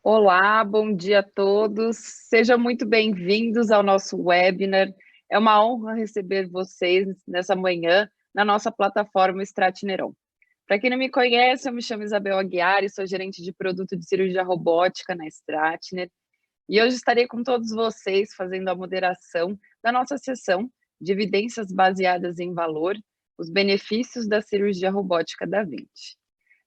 Olá, bom dia a todos. Sejam muito bem-vindos ao nosso webinar. É uma honra receber vocês nessa manhã na nossa plataforma Stratneron. Para quem não me conhece, eu me chamo Isabel Aguiar e sou gerente de produto de cirurgia robótica na Stratner. E hoje estarei com todos vocês fazendo a moderação da nossa sessão de evidências baseadas em valor, os benefícios da cirurgia robótica da Vinci.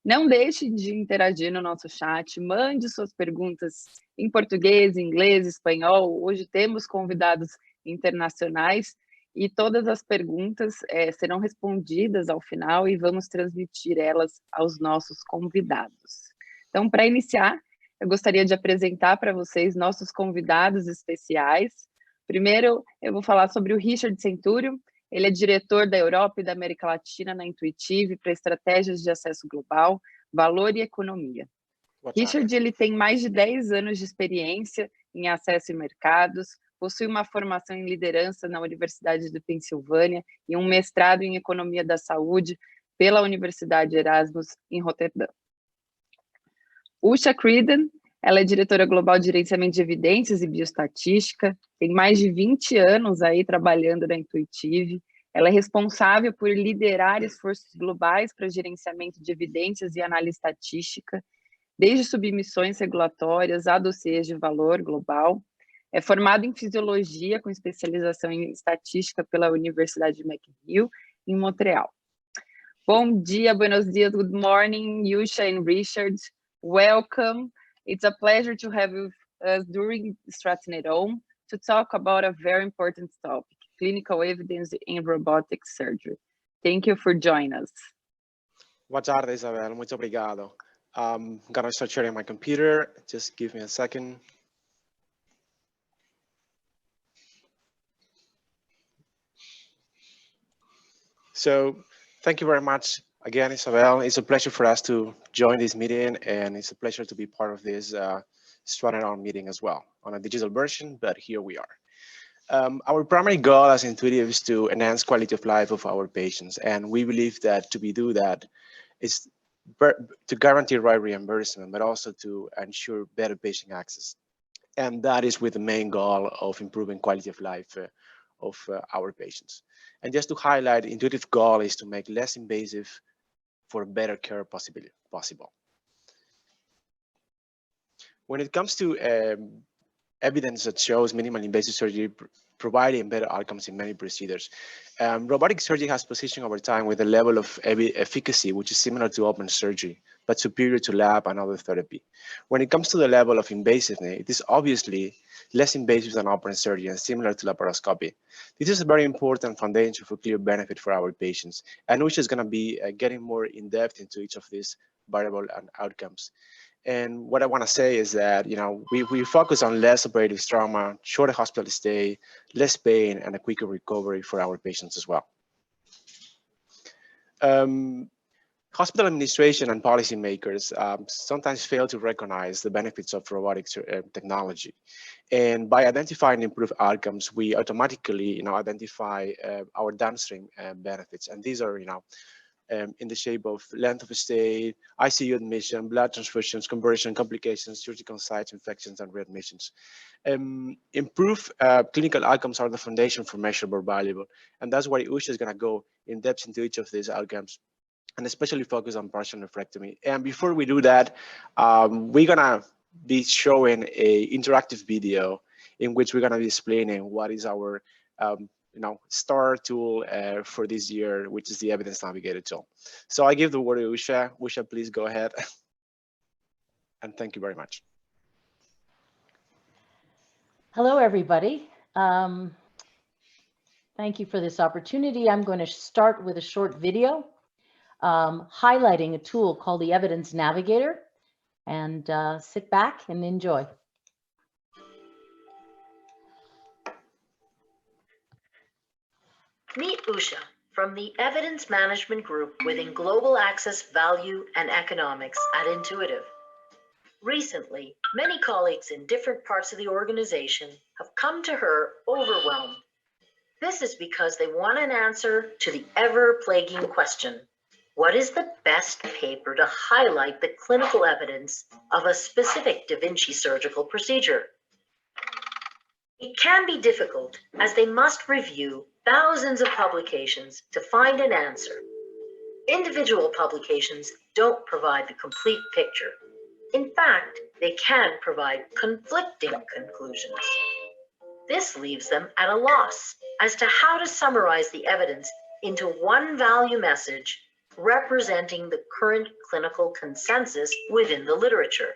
Não deixe de interagir no nosso chat, mande suas perguntas em português, inglês, espanhol. Hoje temos convidados internacionais e todas as perguntas serão respondidas ao final e vamos transmitir elas aos nossos convidados. Então, para iniciar, eu gostaria de apresentar para vocês nossos convidados especiais. Primeiro, eu vou falar sobre o Richard Centurium. Ele é diretor da Europa e da América Latina na Intuitive para estratégias de acesso global, valor e economia. Richard, ele tem mais de 10 anos de experiência em acesso e mercados, possui uma formação em liderança na Universidade da Pensilvânia e um mestrado em Economia da Saúde pela Universidade Erasmus em Roterdã. Usha Creedon, ela é diretora global de gerenciamento de evidências e bioestatística, tem mais de 20 anos aí trabalhando na Intuitive. Ela é responsável por liderar esforços globais para gerenciamento de evidências e análise estatística, desde submissões regulatórias a dossiês de valor global. É formada em fisiologia com especialização em estatística pela Universidade de McGill, em Montreal. Bom dia, buenos dias, good morning, Usha and Richard. Welcome. It's a pleasure to have us during Stratneron to talk about a very important topic, clinical evidence in robotic surgery. Thank you for joining us. Boa tarde, Isabel. Muito obrigado. I'm going to start sharing my computer. Just give me a second. So, thank you very much again, Isabel. It's a pleasure for us to join this meeting, and it's a pleasure to be part of this Stratneron meeting as well, on a digital version, but here we are. Our primary goal as Intuitive is to enhance quality of life of our patients, and we believe that to do that is to guarantee right reimbursement, but also to ensure better patient access. And that is with the main goal of improving quality of life of our patients. And just to highlight, Intuitive goal is to make less invasive for better care possible. When it comes to evidence that shows minimally invasive surgery providing better outcomes in many procedures, robotic surgery has positioned over time with a level of efficacy which is similar to open surgery, but superior to lab and other therapy. When it comes to the level of invasiveness, it is obviously less invasive than open surgery and similar to laparoscopy. This is a very important foundation for clear benefit for our patients, and which is going to be getting more in depth into each of these variable and outcomes. And what I want to say is that, you know, we focus on less operative trauma, shorter hospital stay, less pain, and a quicker recovery for our patients as well. Hospital administration and policymakers sometimes fail to recognize the benefits of robotic technology. And by identifying improved outcomes, we automatically, identify our downstream benefits. And these are, in the shape of length of stay, ICU admission, blood transfusions, conversion, complications, surgical sites, infections, and readmissions. Improved clinical outcomes are the foundation for measurable value. And that's why Usha is going to go in depth into each of these outcomes, and especially focus on partial nephrectomy. And before we do that, we're going to be showing an interactive video in which we're going to be explaining what is our STAR tool for this year, which is the Evidence Navigator tool. So I give the word to Usha. Usha, please go ahead. And thank you very much. Hello, everybody. Thank you for this opportunity. I'm going to start with a short video highlighting a tool called the Evidence Navigator, and sit back and enjoy. Meet Usha from the Evidence Management Group within Global Access, Value, and Economics at Intuitive. Recently, many colleagues in different parts of the organization have come to her overwhelmed. This is because they want an answer to the ever-plaguing question: what is the best paper to highlight the clinical evidence of a specific Da Vinci surgical procedure? It can be difficult as they must review thousands of publications to find an answer. Individual publications don't provide the complete picture. In fact, they can provide conflicting conclusions. This leaves them at a loss as to how to summarize the evidence into one value message representing the current clinical consensus within the literature.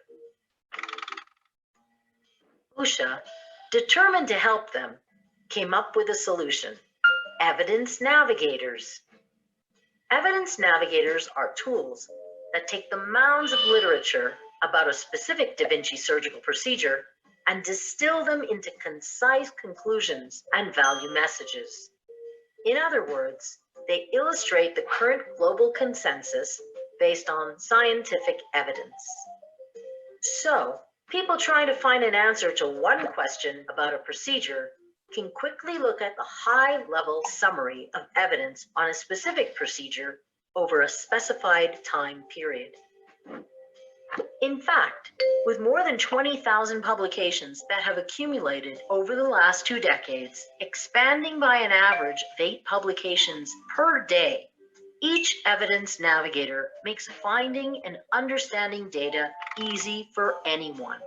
Usha, determined to help them, came up with a solution: evidence navigators. Evidence navigators are tools that take the mounds of literature about a specific Da Vinci surgical procedure and distill them into concise conclusions and value messages. In other words, they illustrate the current global consensus based on scientific evidence. So, people trying to find an answer to one question about a procedure can quickly look at the high-level summary of evidence on a specific procedure over a specified time period. In fact, with more than 20,000 publications that have accumulated over the last 2 decades, expanding by an average of 8 publications per day, each evidence navigator makes finding and understanding data easy for anyone.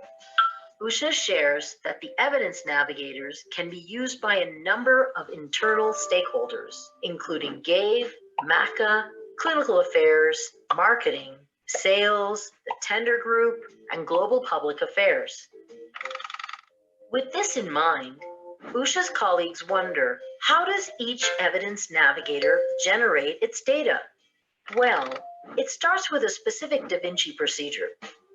Usha shares that the evidence navigators can be used by a number of internal stakeholders, including GAVE, MACA, clinical affairs, marketing, sales, the tender group, and global public affairs. With this in mind, Usha's colleagues wonder, how does each evidence navigator generate its data? Well, it starts with a specific Da Vinci procedure.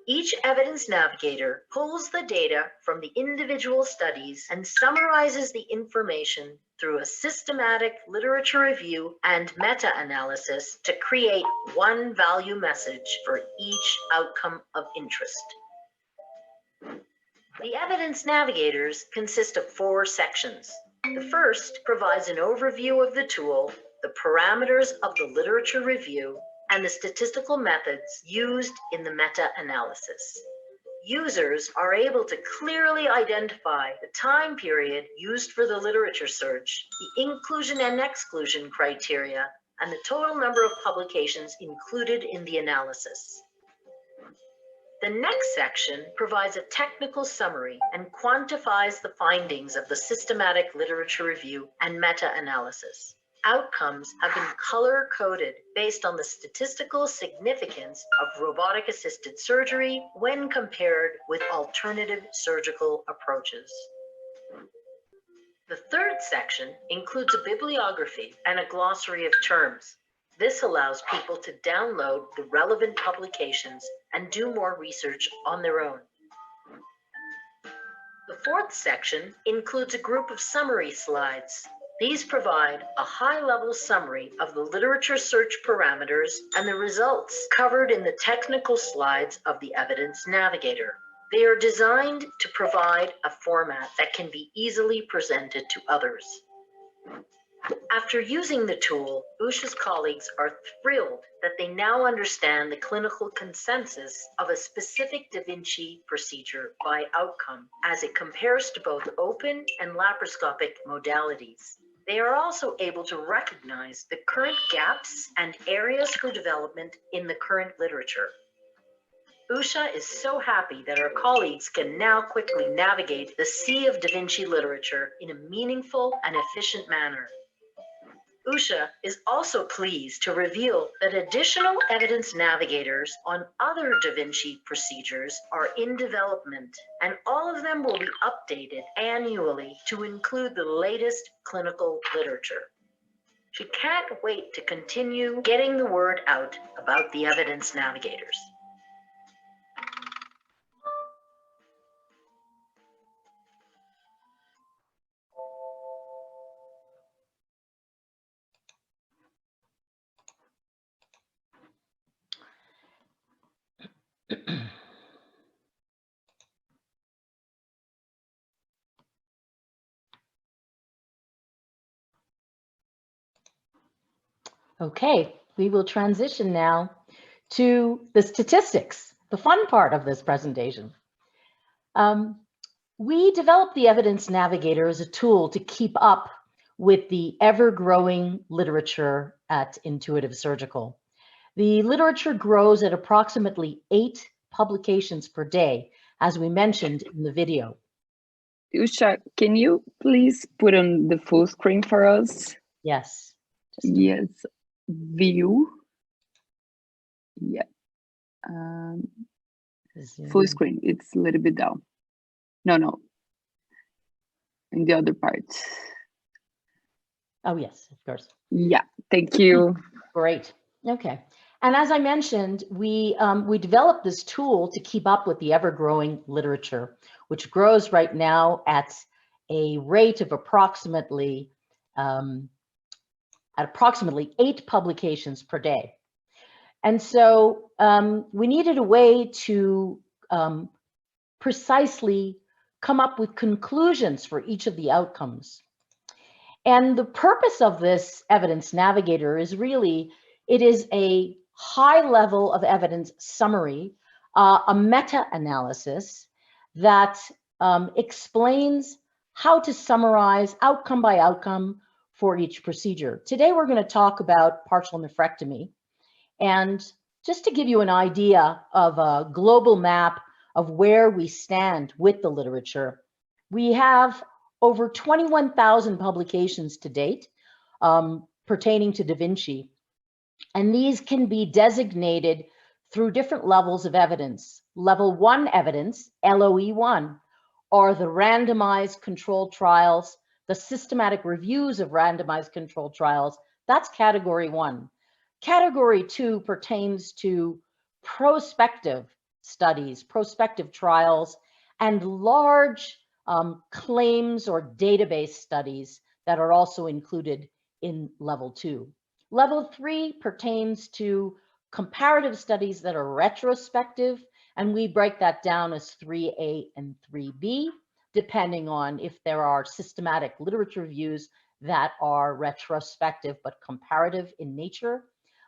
Each evidence navigator pulls the data from the individual studies and summarizes the information through a systematic literature review and meta-analysis to create one value message for each outcome of interest. The evidence navigators consist of 4 sections. The first provides an overview of the tool, the parameters of the literature review, and the statistical methods used in the meta-analysis. Users are able to clearly identify the time period used for the literature search, the inclusion and exclusion criteria, and the total number of publications included in the analysis. The next section provides a technical summary and quantifies the findings of the systematic literature review and meta-analysis. Outcomes have been color-coded based on the statistical significance of robotic-assisted surgery when compared with alternative surgical approaches. The third section includes a bibliography and a glossary of terms. This allows people to download the relevant publications and do more research on their own. The fourth section includes a group of summary slides. These provide a high-level summary of the literature search parameters and the results covered in the technical slides of the Evidence Navigator. They are designed to provide a format that can be easily presented to others. After using the tool, Usha's colleagues are thrilled that they now understand the clinical consensus of a specific Da Vinci procedure by outcome as it compares to both open and laparoscopic modalities. They are also able to recognize the current gaps and areas for development in the current literature. Usha is so happy that her colleagues can now quickly navigate the sea of Da Vinci literature in a meaningful and efficient manner. Usha is also pleased to reveal that additional evidence navigators on other Da Vinci procedures are in development, and all of them will be updated annually to include the latest clinical literature. She can't wait to continue getting the word out about the evidence navigators. Okay, we will transition now to the statistics, the fun part of this presentation. We developed the Evidence Navigator as a tool to keep up with the ever-growing literature at Intuitive Surgical. The literature grows at approximately 8 publications per day, as we mentioned in the video. Usha, can you please put on the full screen for us? Yes. Yes. View. Yeah. Full screen. It's a little bit down. No. In the other part. Oh, yes, of course. Yeah, thank you. Great. Okay. And as I mentioned, we developed this tool to keep up with the ever-growing literature, which grows right now at a rate of approximately 8 publications per day. And so we needed a way to precisely come up with conclusions for each of the outcomes. And the purpose of this Evidence Navigator is really, it is a high level of evidence summary, a meta-analysis that explains how to summarize outcome by outcome for each procedure. Today, we're going to talk about partial nephrectomy. And just to give you an idea of a global map of where we stand with the literature, we have over 21,000 publications to date pertaining to Da Vinci. And these can be designated through different levels of evidence. Level 1 evidence, LOE1, are the randomized controlled trials, the systematic reviews of randomized controlled trials. That's category 1. Category 2 pertains to prospective studies, prospective trials, and large claims or database studies that are also included in level 2. Level 3 pertains to comparative studies that are retrospective, and we break that down as 3A and 3B, depending on if there are systematic literature reviews that are retrospective but comparative in nature.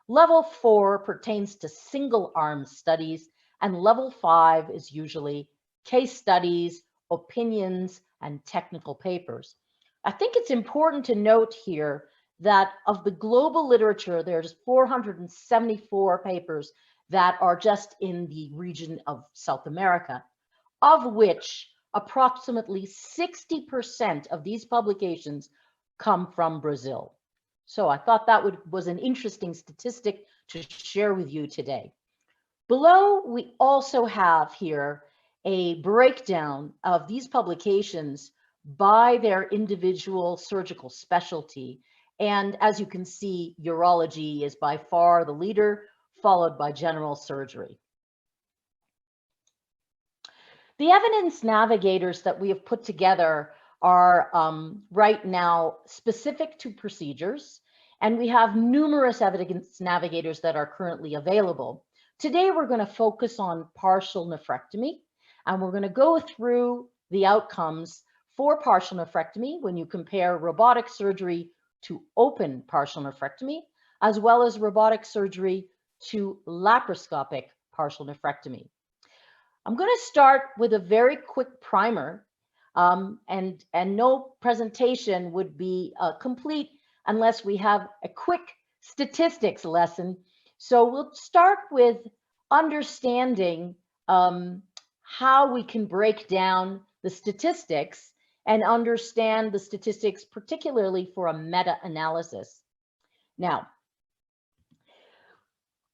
Level 4 pertains to single-arm studies, and level 5 is usually case studies, opinions, and technical papers. I think it's important to note here that of the global literature, there's 474 papers that are just in the region of South America, of which approximately 60% of these publications come from Brazil. So I thought that was an interesting statistic to share with you today. Below, we also have here a breakdown of these publications by their individual surgical specialty. And as you can see, urology is by far the leader, followed by general surgery. The evidence navigators that we have put together are right now specific to procedures, and we have numerous evidence navigators that are currently available. Today, we're going to focus on partial nephrectomy, and we're going to go through the outcomes for partial nephrectomy when you compare robotic surgery to open partial nephrectomy, as well as robotic surgery to laparoscopic partial nephrectomy. I'm going to start with a very quick primer, and no presentation would be complete unless we have a quick statistics lesson. So we'll start with understanding how we can break down the statistics and understand the statistics, particularly for a meta-analysis. Now,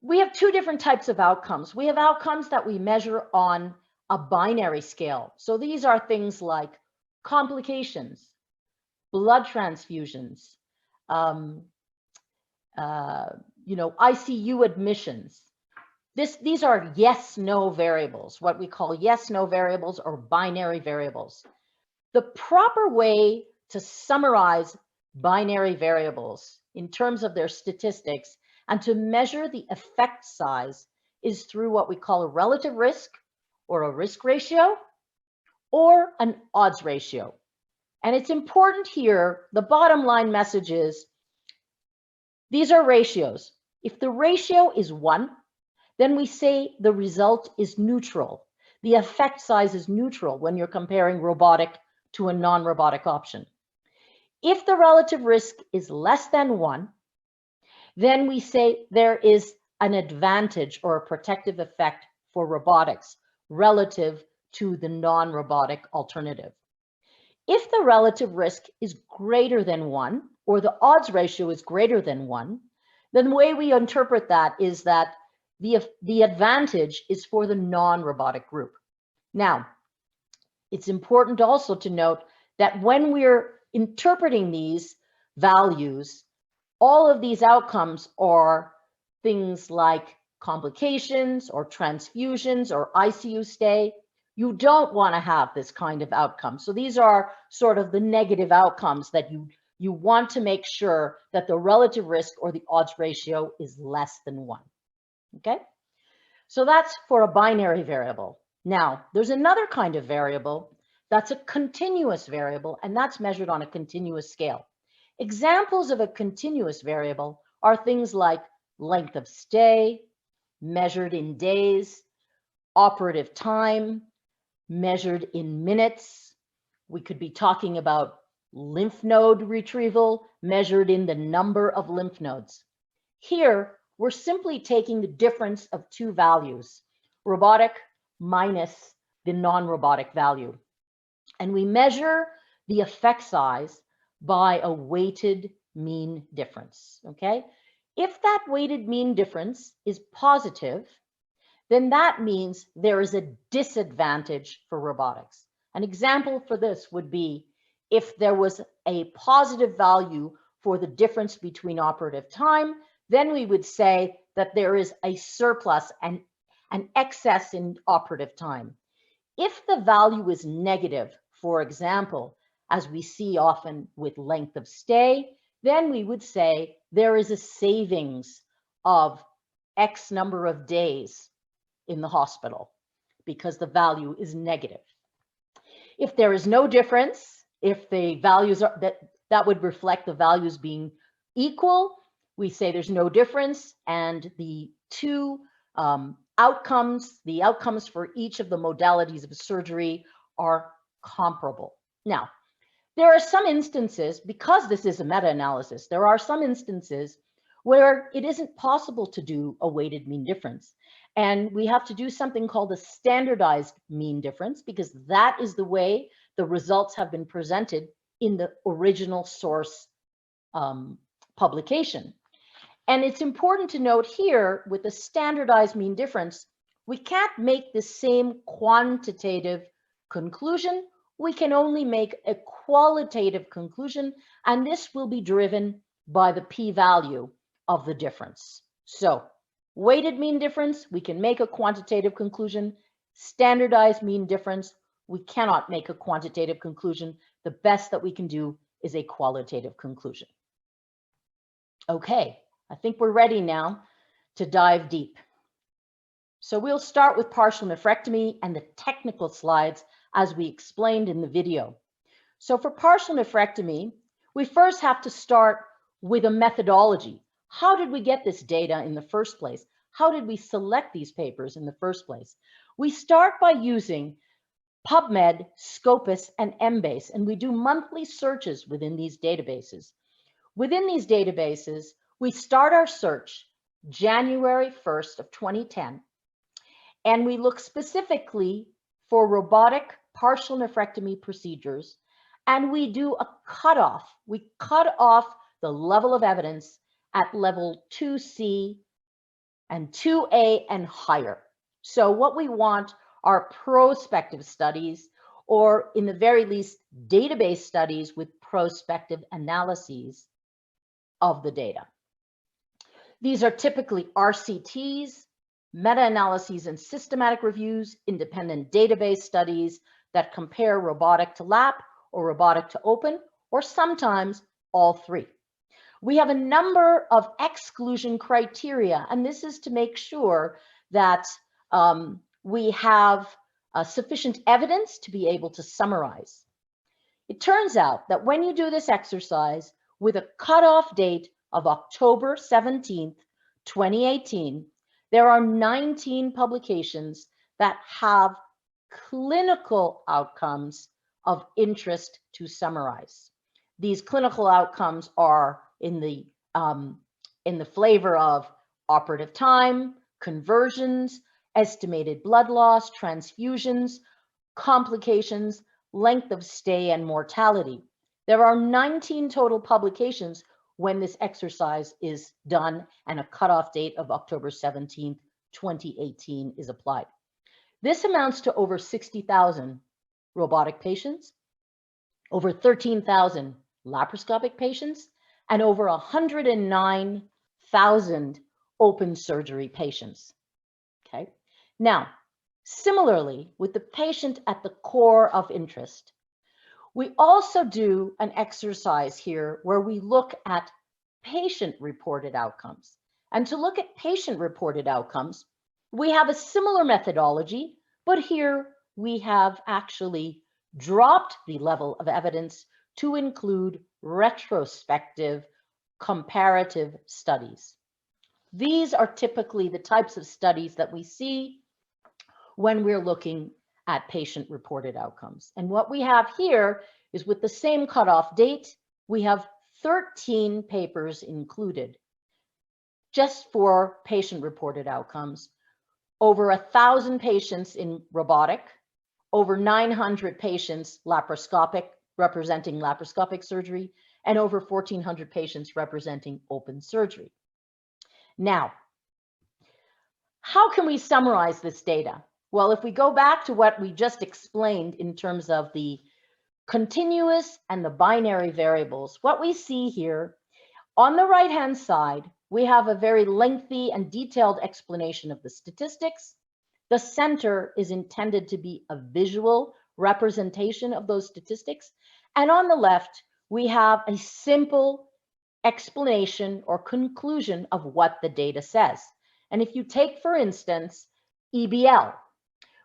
we have 2 different types of outcomes. We have outcomes that we measure on a binary scale. So these are things like complications, blood transfusions, ICU admissions. These are yes/no variables, what we call yes/no variables or binary variables. The proper way to summarize binary variables in terms of their statistics and to measure the effect size is through what we call a relative risk or a risk ratio or an odds ratio. And it's important here, the bottom line message is these are ratios. If the ratio is 1, then we say the result is neutral. The effect size is neutral when you're comparing robotic to a non-robotic option. If the relative risk is less than 1, then we say there is an advantage or a protective effect for robotics relative to the non-robotic alternative. If the relative risk is greater than 1, or the odds ratio is greater than 1, then the way we interpret that is that the advantage is for the non-robotic group. Now, it's important also to note that when we're interpreting these values, all of these outcomes are things like complications or transfusions or ICU stay. You don't want to have this kind of outcome. So these are sort of the negative outcomes that you want to make sure that the relative risk or the odds ratio is less than 1. Okay? So that's for a binary variable. Now, there's another kind of variable that's a continuous variable, and that's measured on a continuous scale. Examples of a continuous variable are things like length of stay, measured in days, operative time, measured in minutes. We could be talking about lymph node retrieval, measured in the number of lymph nodes. Here, we're simply taking the difference of two values, robotic minus the non-robotic value. And we measure the effect size by a weighted mean difference, okay? If that weighted mean difference is positive, then that means there is a disadvantage for robotics. An example for this would be if there was a positive value for the difference between operative time, then we would say that there is a surplus and an excess in operative time. If the value is negative, for example, as we see often with length of stay, then we would say there is a savings of X number of days in the hospital because the value is negative. If there is no difference, if the values are that would reflect the values being equal, we say there's no difference, and the two outcomes, the outcomes for each of the modalities of surgery are comparable. Now, there are some instances, because this is a meta-analysis, there are some instances where it isn't possible to do a weighted mean difference. And we have to do something called a standardized mean difference, because that is the way the results have been presented in the original source publication. And it's important to note here, with the standardized mean difference, we can't make the same quantitative conclusion. We can only make a qualitative conclusion, and this will be driven by the p-value of the difference. So, weighted mean difference, we can make a quantitative conclusion. Standardized mean difference, we cannot make a quantitative conclusion. The best that we can do is a qualitative conclusion. Okay, I think we're ready now to dive deep. So we'll start with partial nephrectomy and the technical slides as we explained in the video. So for partial nephrectomy, we first have to start with a methodology. How did we get this data in the first place? How did we select these papers in the first place? We start by using PubMed, Scopus, and Embase, and we do monthly searches within these databases. Within these databases, we start our search January 1st of 2010, and we look specifically for robotic partial nephrectomy procedures, and we do a cutoff. We cut off the level of evidence at level 2C and 2A and higher. So what we want are prospective studies, or in the very least, database studies with prospective analyses of the data. These are typically RCTs, meta-analyses and systematic reviews, independent database studies that compare robotic to lap or robotic to open, or sometimes all three. We have a number of exclusion criteria, and this is to make sure that we have sufficient evidence to be able to summarize. It turns out that when you do this exercise with a cutoff date of October 17th, 2018, there are 19 publications that have clinical outcomes of interest to summarize. These clinical outcomes are in the flavor of operative time, conversions, estimated blood loss, transfusions, complications, length of stay, and mortality. There are 19 total publications when this exercise is done, and a cutoff date of October 17th, 2018 is applied. This amounts to over 60,000 robotic patients, over 13,000 laparoscopic patients, and over 109,000 open surgery patients. Okay. Now, similarly, with the patient at the core of interest, we also do an exercise here where we look at patient-reported outcomes. And to look at patient-reported outcomes, we have a similar methodology, but here we have actually dropped the level of evidence to include retrospective comparative studies. These are typically the types of studies that we see when we're looking at patient-reported outcomes. And what we have here is, with the same cutoff date, we have 13 papers included just for patient-reported outcomes, over 1,000 patients in robotic, over 900 patients representing laparoscopic surgery, and over 1,400 patients representing open surgery. Now, how can we summarize this data? Well, if we go back to what we just explained in terms of the continuous and the binary variables, what we see here on the right-hand side, we have a very lengthy and detailed explanation of the statistics. The center is intended to be a visual representation of those statistics. And on the left, we have a simple explanation or conclusion of what the data says. And if you take, for instance, EBL,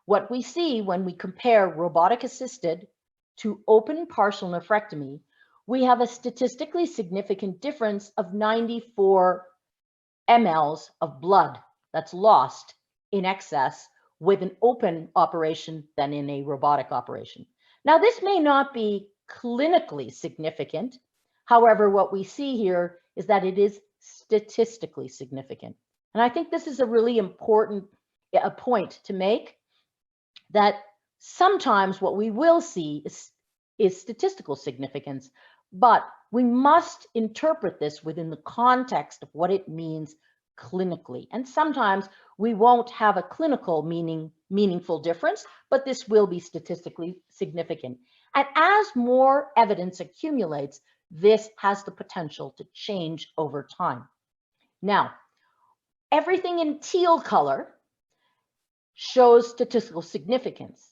what we see when we compare robotic assisted to open partial nephrectomy, we have a statistically significant difference of 94 mLs of blood that's lost in excess with an open operation than in a robotic operation. Now, this may not be clinically significant. However, what we see here is that it is statistically significant. And I think this is a really important point to make, that sometimes what we will see is statistical significance, but we must interpret this within the context of what it means clinically. And sometimes we won't have a clinical meaningful difference, but this will be statistically significant. And as more evidence accumulates, this has the potential to change over time. Now, everything in teal color shows statistical significance.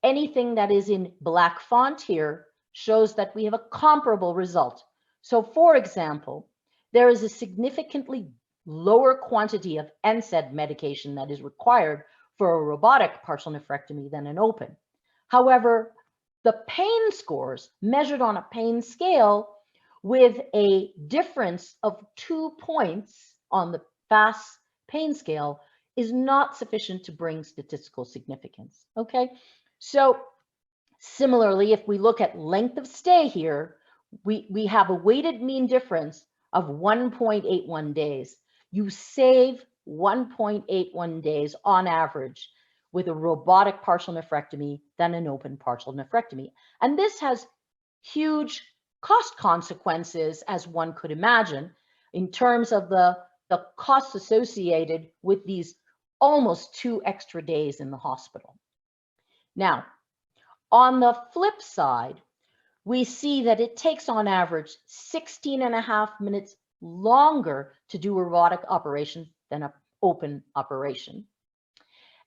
Anything that is in black font here shows that we have a comparable result. So, for example, there is a significantly lower quantity of NSAID medication that is required for a robotic partial nephrectomy than an open. However, the pain scores measured on a pain scale with a difference of 2 points on the FAST pain scale is not sufficient to bring statistical significance. Okay, so similarly, if we look at length of stay here, we have a weighted mean difference of 1.81 days. You save 1.81 days on average with a robotic partial nephrectomy than an open partial nephrectomy. And this has huge cost consequences, as one could imagine, in terms of the costs associated with these almost 2 extra days in the hospital. Now, on the flip side, we see that it takes on average 16.5 minutes longer to do a robotic operation than an open operation.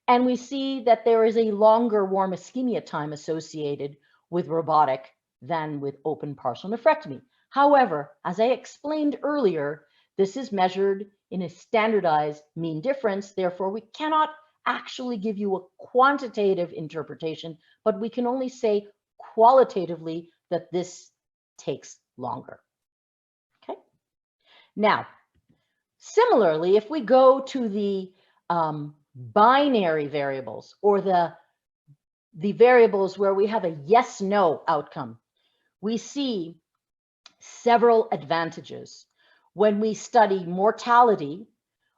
And we see that there is a longer warm ischemia time associated with robotic than with open partial nephrectomy. However, as I explained earlier, this is measured in a standardized mean difference. Therefore, we cannot actually give you a quantitative interpretation, but we can only say qualitatively that this takes longer. Okay. Now, Similarly, if we go to the binary variables, or the variables where we have a yes/no outcome, we see several advantages. When we study mortality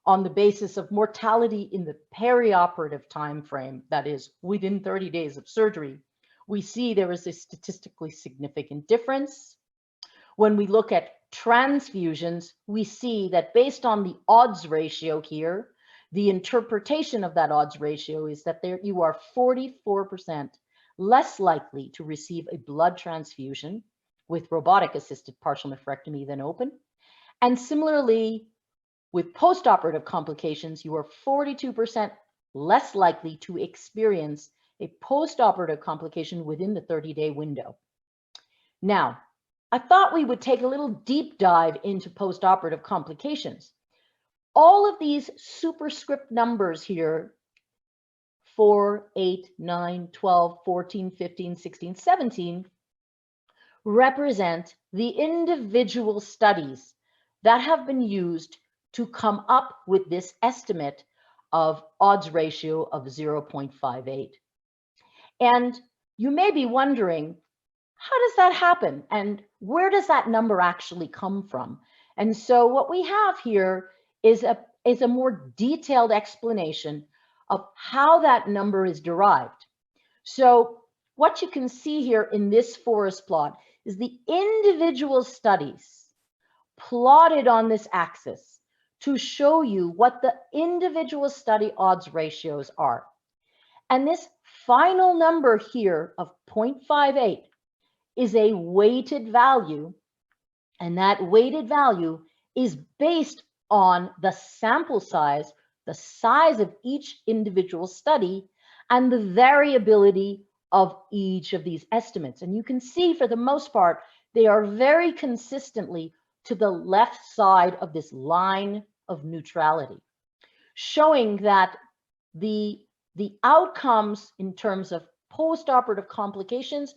on the basis of mortality in the perioperative time frame, that is within 30 days of surgery, we see there is a statistically significant difference. When we look at transfusions, we see that based on the odds ratio here, the interpretation of that odds ratio is that you are 44% less likely to receive a blood transfusion with robotic-assisted partial nephrectomy than open. And similarly, with postoperative complications, you are 42% less likely to experience a postoperative complication within the 30-day window. Now, I thought we would take a little deep dive into postoperative complications. All of these superscript numbers here, 4, 8, 9, 12, 14, 15, 16, 17, represent the individual studies that have been used to come up with this estimate of odds ratio of 0.58. And you may be wondering, how does that happen? And where does that number actually come from? And so what we have here is a more detailed explanation of how that number is derived. So what you can see here in this forest plot is the individual studies plotted on this axis to show you what the individual study odds ratios are. And this final number here of 0.58 is a weighted value, and that weighted value is based on the sample size, the size of each individual study, and the variability of each of these estimates. And you can see for the most part, they are very consistently to the left side of this line of neutrality, showing that the outcomes in terms of postoperative complications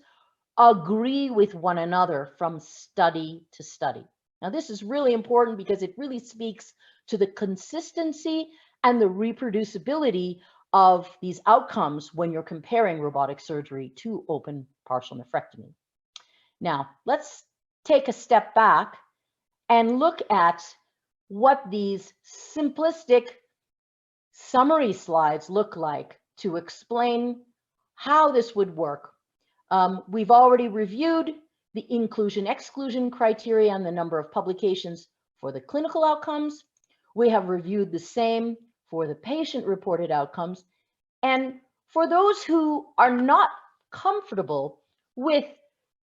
agree with one another from study to study. Now, this is really important because it really speaks to the consistency and the reproducibility of these outcomes when you're comparing robotic surgery to open partial nephrectomy. Now, let's take a step back and look at what these simplistic summary slides look like to explain how this would work. We've already reviewed the inclusion-exclusion criteria and the number of publications for the clinical outcomes. We have reviewed the same for the patient-reported outcomes. And for those who are not comfortable with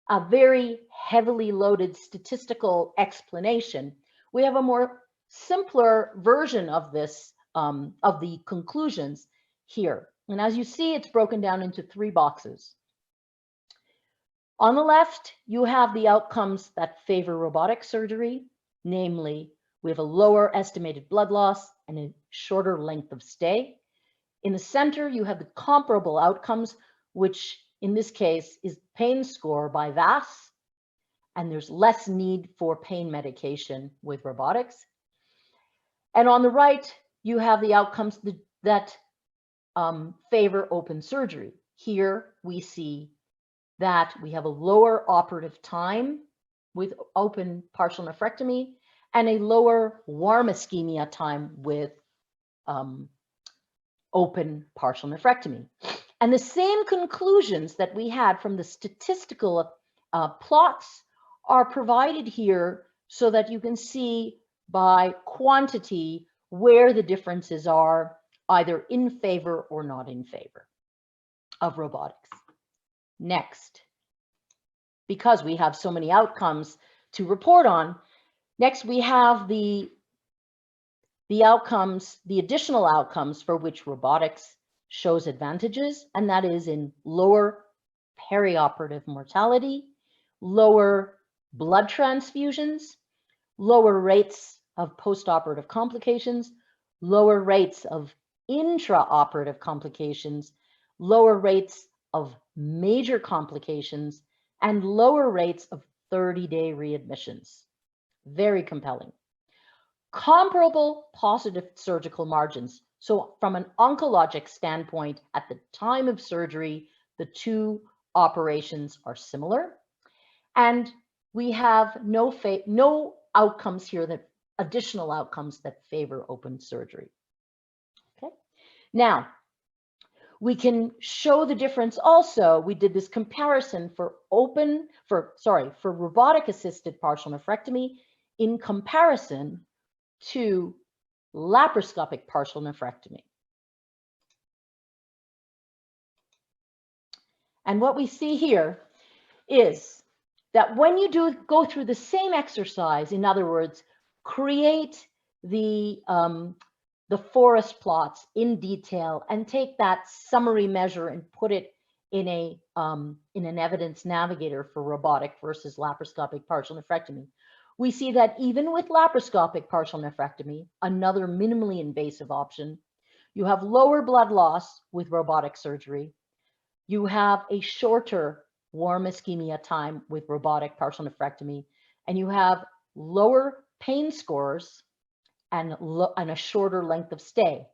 a very heavily loaded statistical explanation, we have a more simpler version of this, of the conclusions here. And as you see, it's broken down into 3 boxes. On the left, you have the outcomes that favor robotic surgery, namely, we have a lower estimated blood loss and a shorter length of stay. In the center, you have the comparable outcomes, which in this case is pain score by VAS, and there's less need for pain medication with robotics. And on the right, you have the outcomes that favor open surgery. Here we see that we have a lower operative time with open partial nephrectomy and a lower warm ischemia time with open partial nephrectomy. And the same conclusions that we had from the statistical plots are provided here so that you can see by quantity where the differences are, either in favor or not in favor of robotics. Next, because we have so many outcomes to report on, next we have the outcomes, the additional outcomes for which robotics shows advantages, and that is in lower perioperative mortality, lower blood transfusions, lower rates of postoperative complications, lower rates of intraoperative complications, lower rates of major complications, and lower rates of 30-day readmissions. Very compelling. comparable positive surgical margins. So from an oncologic standpoint, at the time of surgery, the two operations are similar. And we have no outcomes here, that additional outcomes that favor open surgery. Okay. Now, we can show the difference also. We did this comparison for robotic assisted partial nephrectomy in comparison to laparoscopic partial nephrectomy. And what we see here is that when you go through the same exercise, in other words, create the forest plots in detail and take that summary measure and put it in an evidence navigator for robotic versus laparoscopic partial nephrectomy, we see that even with laparoscopic partial nephrectomy, another minimally invasive option, you have lower blood loss with robotic surgery. You have a shorter warm ischemia time with robotic partial nephrectomy, and you have lower pain scores and a shorter length of stay.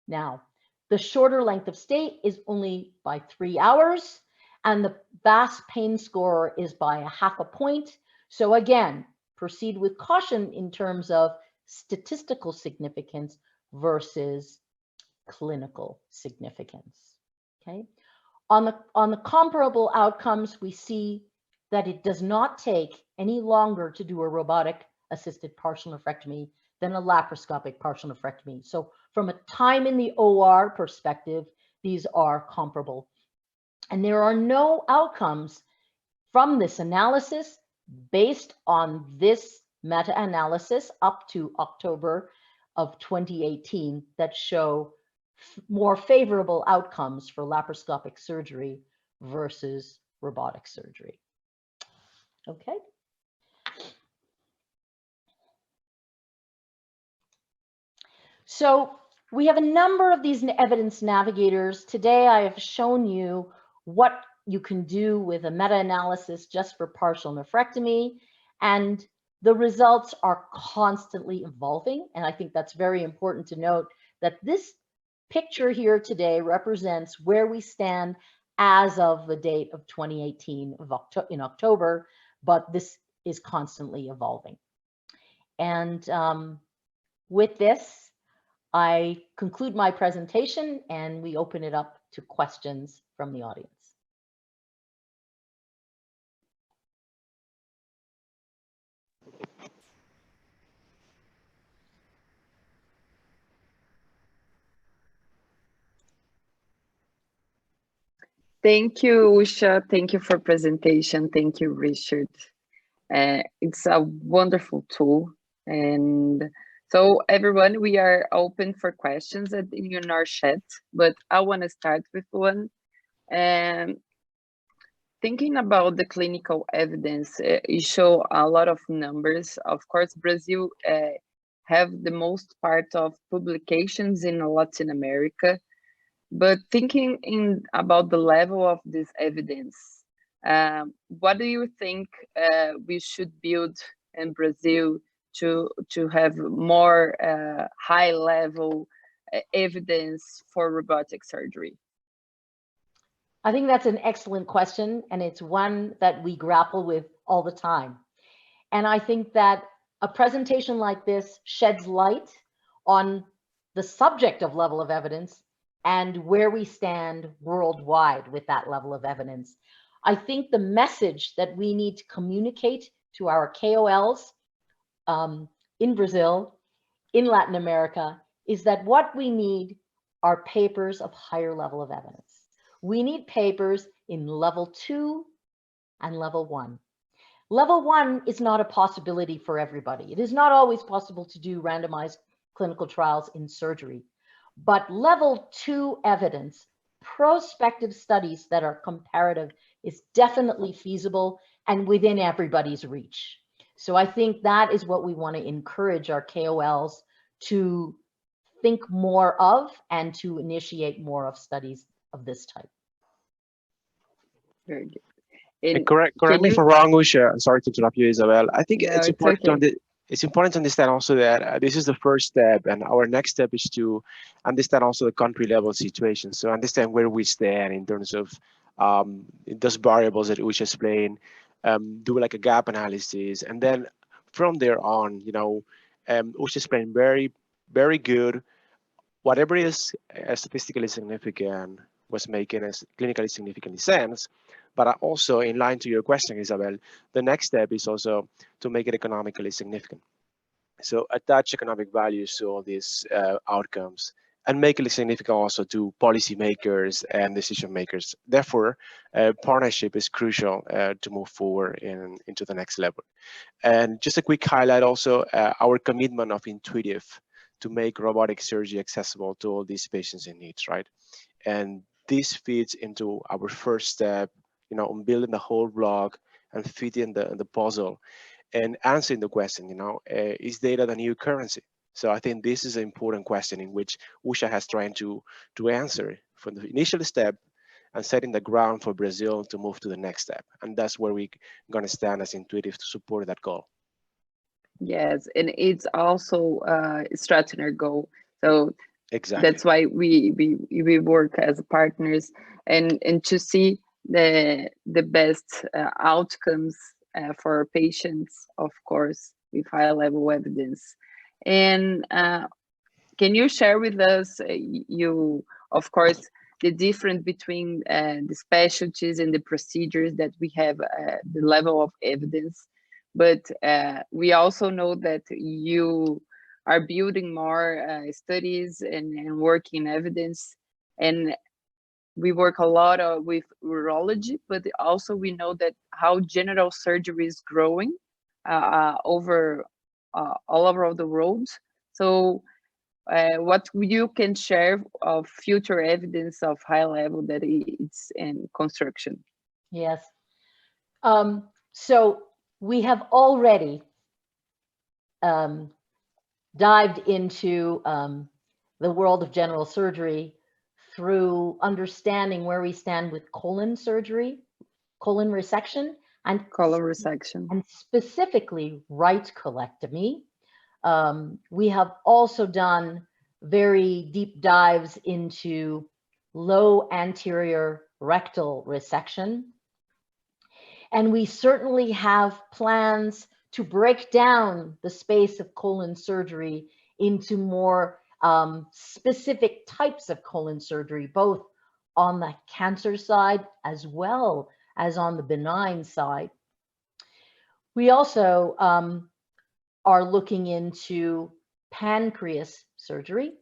Now, the shorter length of stay is only by 3 hours, and the VAS pain score is by 0.5 point. So again, proceed with caution in terms of statistical significance versus clinical significance. Okay. On the comparable outcomes, we see that it does not take any longer to do a robotic assisted partial nephrectomy than a laparoscopic partial nephrectomy. So from a time in the OR perspective, these are comparable. And there are no outcomes from this analysis based on this meta-analysis up to October of 2018 that show more favorable outcomes for laparoscopic surgery versus robotic surgery. Okay. So we have a number of these evidence navigators. Today I have shown you what you can do with a meta-analysis just for partial nephrectomy, and the results are constantly evolving. And I think that's very important to note that this picture here today represents where we stand as of the date of 2018 in October, but this is constantly evolving. And with this, I conclude my presentation and we open it up to questions from the audience. Thank you, Usha. Thank you for presentation. Thank you, Richard. It's a wonderful tool. And so everyone, we are open for questions in our chat, but I want to start with one. And thinking about the clinical evidence, you show a lot of numbers. Of course, Brazil have the most part of publications in Latin America. But thinking about the level of this evidence, what do you think we should build in Brazil to have more high-level evidence for robotic surgery? I think that's an excellent question, and it's one that we grapple with all the time. And I think that a presentation like this sheds light on the subject of level of evidence and where we stand worldwide with that level of evidence. I think the message that we need to communicate to our KOLs in Brazil, in Latin America, is that what we need are papers of higher level of evidence. We need papers in level 2 and level 1. Level 1 is not a possibility for everybody. It is not always possible to do randomized clinical trials in surgery. But level 2 evidence, prospective studies that are comparative, is definitely feasible and within everybody's reach. So I think that is what we want to encourage our KOLs to think more of and to initiate more of studies of this type. Very good. Correct me if I'm wrong, Usha. I'm sorry to interrupt you, Isabel. I think it's important to it's important to understand also that this is the first step, and our next step is to understand also the country level situation. So understand where we stand in terms of those variables that Usha explained, do like a gap analysis, and then from there on, Usha explained very good. Whatever is statistically significant was making a clinically significant sense. But also in line to your question, Isabel, the next step is also to make it economically significant. So attach economic values to all these outcomes and make it significant also to policymakers and decision makers. Therefore, partnership is crucial to move forward into the next level. And just a quick highlight also, our commitment of intuitive to make robotic surgery accessible to all these patients in need, right? And this fits into our first step, on building the whole block and fitting the puzzle and answering the question, is data the new currency? So I think this is an important question in which Usha has tried to answer from the initial step and setting the ground for Brazil to move to the next step. And that's where we're going to stand as Intuitive to support that goal. Yes, and it's also stretching our goal. So exactly, that's why we work as partners and to see the best outcomes for patients, of course, with high level evidence. And can you share with us, of course, the difference between the specialties and the procedures that we have, the level of evidence, but we also know that you are building more studies and working evidence, and we work a lot with urology, but also we know that how general surgery is growing over all over the world. So what you can share of future evidence of high level that it's in construction? Yes. So we have already dived into the world of general surgery through understanding where we stand with colon surgery, colon resection, and specifically right colectomy. We have also done very deep dives into low anterior rectal resection. And we certainly have plans to break down the space of colon surgery into more specific types of colon surgery, both on the cancer side as well as on the benign side. We also are looking into pancreas surgery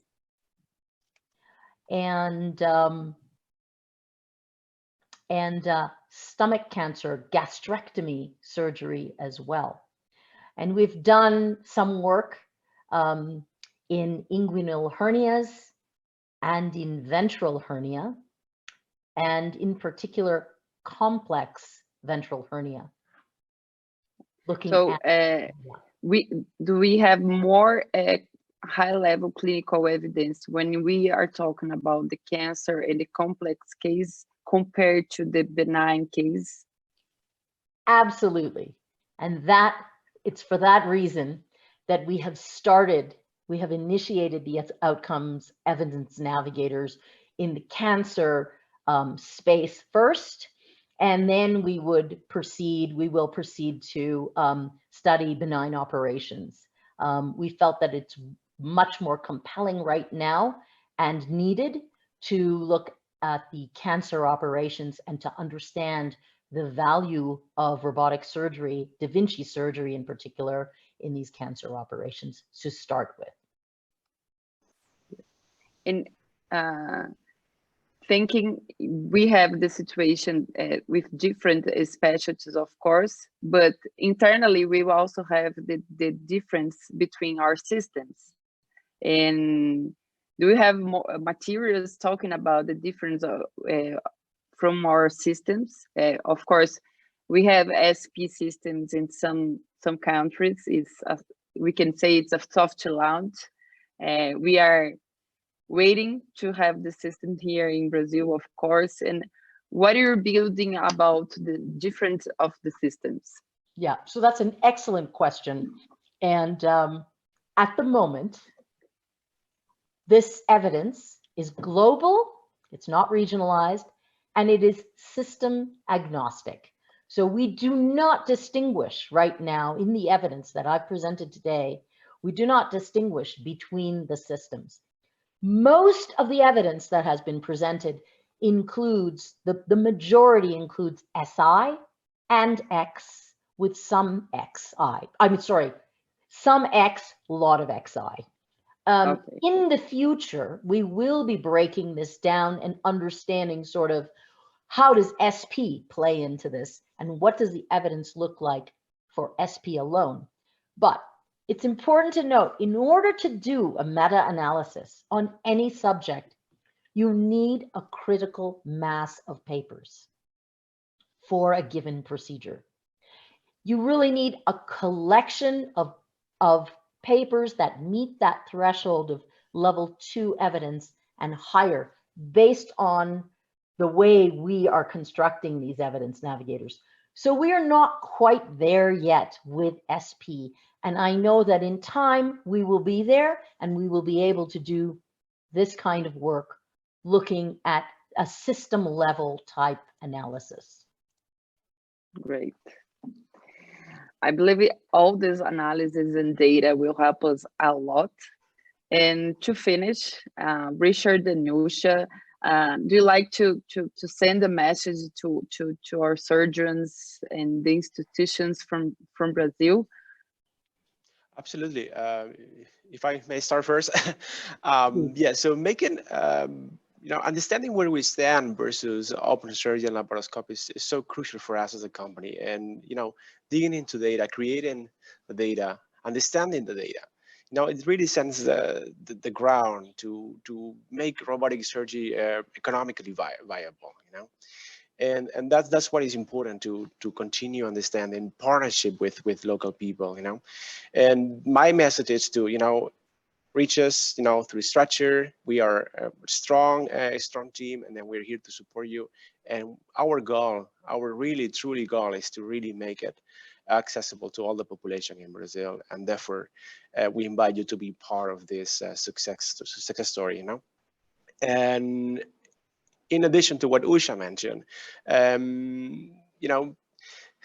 and stomach cancer gastrectomy surgery as well. And we've done some work in inguinal hernias and in ventral hernia, and in particular complex ventral hernia. So we have more high-level clinical evidence when we are talking about the cancer and the complex case compared to the benign case? Absolutely. And it's for that reason that we have initiated the outcomes evidence navigators in the cancer space first, and then we will proceed to study benign operations. We felt that it's much more compelling right now and needed to look at the cancer operations and to understand the value of robotic surgery, Da Vinci surgery in particular, in these cancer operations to start with. In thinking, we have the situation with different specialties, of course, but internally we also have the difference between our systems. And do we have more materials talking about the difference from our systems? Of course, we have SP systems in some countries. We can say it's a soft launch. We are waiting to have the system here in Brazil, of course. And what are you building about the difference of the systems? Yeah, so that's an excellent question. And at the moment, this evidence is global, it's not regionalized, and it is system agnostic. So we do not distinguish right now in the evidence that I've presented today, we do not distinguish between the systems. Most of the evidence that has been presented includes, the majority includes SI and X with some XI. Some X, a lot of XI. Okay. In the future, we will be breaking this down and understanding sort of how does SP play into this and what does the evidence look like for SP alone. But it's important to note, in order to do a meta-analysis on any subject, you need a critical mass of papers for a given procedure. You really need a collection of papers that meet that threshold of level 2 evidence and higher based on the way we are constructing these evidence navigators. So we are not quite there yet with SP. And I know that in time we will be there and we will be able to do this kind of work looking at a system level type analysis. Great. I believe all this analysis and data will help us a lot. And to finish, Richard and Nusha, do you like to send a message to our surgeons and the institutions from Brazil? Absolutely. If I may start first, yeah. So making understanding where we stand versus open surgery and laparoscopy is so crucial for us as a company. And digging into data, creating the data, understanding the data. It really sends the ground to make robotic surgery economically viable. And that's what is important to continue understanding partnership with local people. And my message is to reach us through Structure. We are a strong team, and then we're here to support you. And our goal, our really truly goal, is to really make it accessible to all the population in Brazil, and therefore we invite you to be part of this success story. And in addition to what Usha mentioned,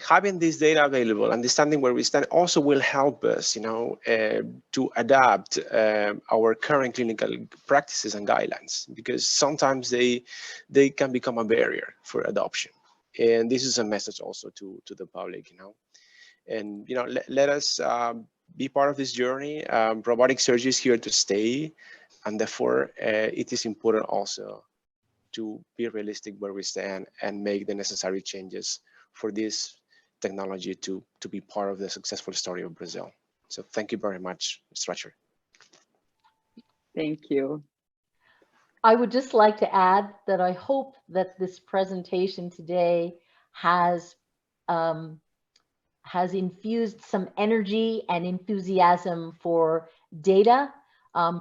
having this data available, understanding where we stand, also will help us, to adapt our current clinical practices and guidelines, because sometimes they can become a barrier for adoption. And this is a message also to the public, and let us be part of this journey. Robotic surgery is here to stay, and therefore it is important also to be realistic where we stand and make the necessary changes for this technology to be part of the successful story of Brazil. So thank you very much, Structure. Thank you. I would just like to add that I hope that this presentation today has infused some energy and enthusiasm for data,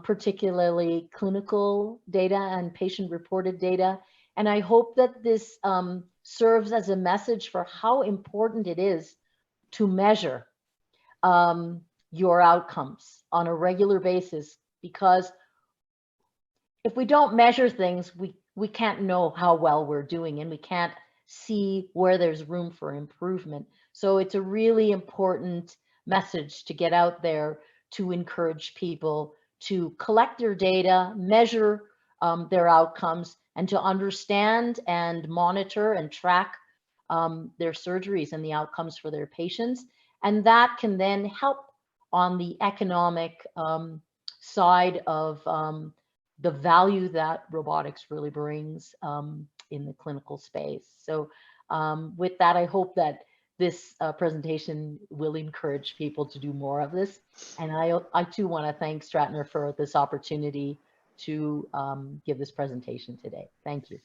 particularly clinical data and patient-reported data. And I hope that this serves as a message for how important it is to measure your outcomes on a regular basis, because if we don't measure things, we can't know how well we're doing, and we can't see where there's room for improvement. So it's a really important message to get out there to encourage people to collect their data, measure their outcomes, and to understand and monitor and track their surgeries and the outcomes for their patients. And that can then help on the economic side of the value that robotics really brings in the clinical space. So with that, I hope that this presentation will encourage people to do more of this. And I too want to thank Stratner for this opportunity to give this presentation today. Thank you.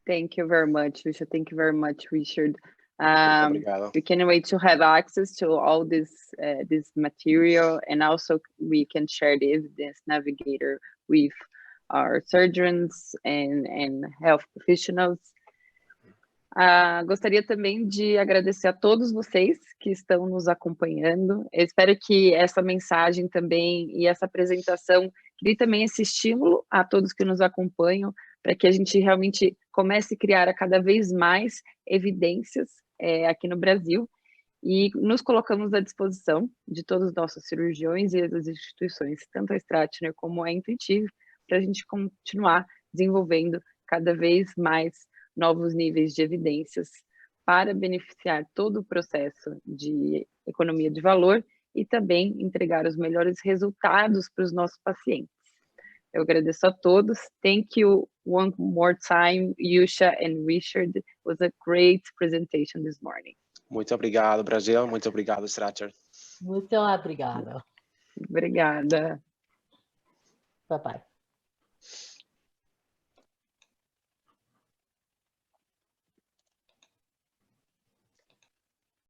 Thank you very much, Lucia. Thank you very much, Richard. We can't wait to have access to all this material, and also we can share the evidence navigator with our surgeons and health professionals. Gostaria também de agradecer a todos vocês que estão nos acompanhando. Eu espero que essa mensagem também e essa apresentação crie também esse estímulo a todos que nos acompanham, para que a gente realmente comece a criar a cada vez mais evidências aqui no Brasil, e nos colocamos à disposição de todos os nossos cirurgiões e das instituições, tanto a Stratner como a Intuitive, para a gente continuar desenvolvendo cada vez mais novos níveis de evidências para beneficiar todo o processo de economia de valor e também entregar os melhores resultados para os nossos pacientes. Eu agradeço a todos. Thank you one more time, Yusha and Richard. It was a great presentation this morning. Muito obrigado, Brasil. Muito obrigado, Stratner. Muito obrigada. Obrigada. Bye-bye.